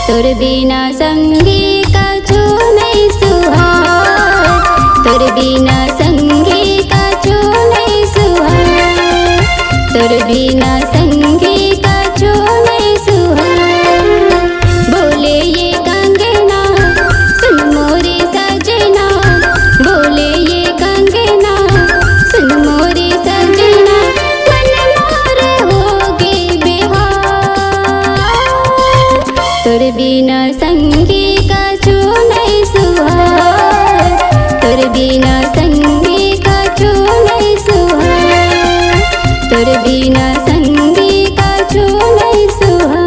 तोर बिना संगी कछु नहीं सुहाए, तोर बिना संगी कछु नहीं सुहाए, तोर बिना संगी कछु नहीं सुहाए। बोले ये कंगना सुन मोरे सजना, बोले ये कंगना सुन मोरे सजना, मन मोर होगे बेहाल। तोर बिना संगी कछु नहीं सुहाए, तोर बिना संगी कछु नहीं सुहाए, तोर बिना संगी कछु नहीं सुहाए।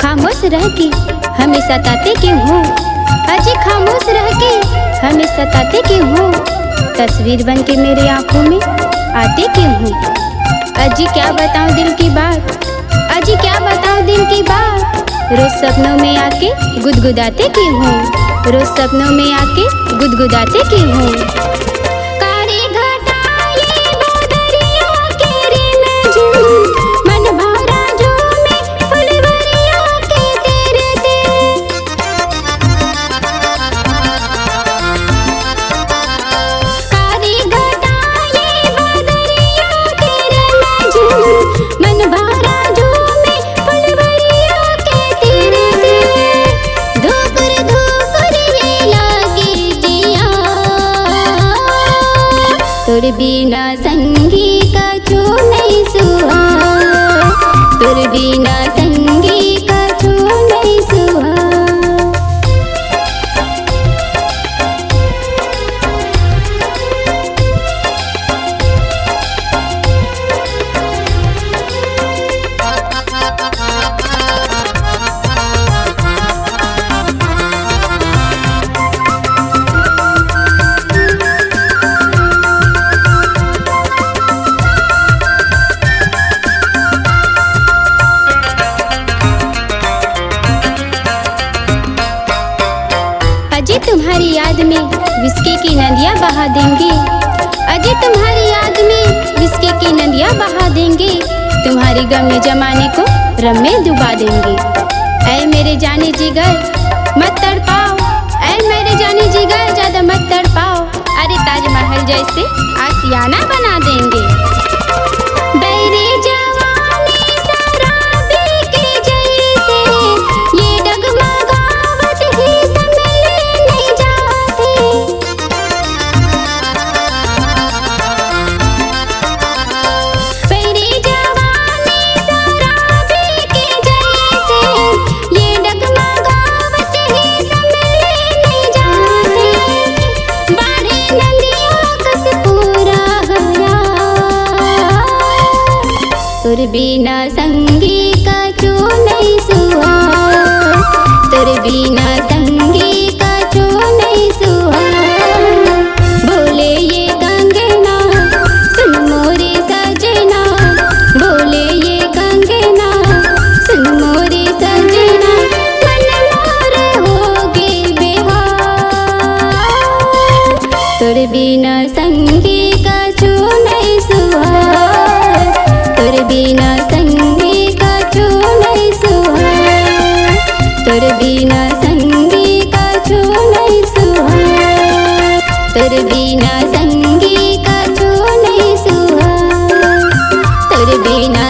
खामोश रह के हमें सताते क्यों हो, अजी खामोश रह के हमें सताते क्यों हो, तस्वीर बन के मेरे आंखों में आते क्यों हो। अजी क्या बताऊं दिल की बात, अजी क्या बताऊं दिल की बात, रोज सपनों में आके गुदगुदाते क्यों हो, रोज सपनों में आके गुदगुदाते क्यों हो। कारे घटाए बदरिया के रिमझिम, मन भरा जो में फुलवरिया के तेरे दिल। कारे घटाए बदरिया के रिमझिम, मन भरा जो में फुलवरिया के तेरे दिल। धोकर धोकर ये लागे जिया, तोर बिना संगी कछु नहीं सुहाए, तोर बिना संगी कछु नहीं सुहाए। अजी तुम्हारी याद में विस्की की नदियाँ बहा देंगे, अजी तुम्हारी याद में विस्की की नदियाँ बहा देंगे, तुम्हारे गम में जमाने को रम में डुबा देंगे। ऐ मेरे जाने जिगर मत तड़पाओ, ऐ मेरे जाने जिगर ज्यादा मत तड़पाओ, अरे ताजमहल जैसे आशियाना बना देंगे। बैरी जवानी शराबी के जैसे ये डगमगावत ही संभले नहीं जाते। बैरी जवानी शराबी के जैसे ये डगमगावत ही संभले नहीं जाते। बाढ़े नदियों कस पूरा हरा, तोर बिना संगी कछु नहीं सुहाए, तोर बिना संगी कछु नहीं सुहाए। बोले ये कंगना सुन मोरे सजना, बोले ये कंगना सुन मोरे सजना, मन मोर होगे बेहाल। तोर बिना संगी कछु नहीं सुहाए, तोर बिना संगी कछु नहीं सुहाए, तोर बिना संगी कछु नहीं सुहाए, तोर बिना संगी कछु नहीं सुहाए, तोर बिना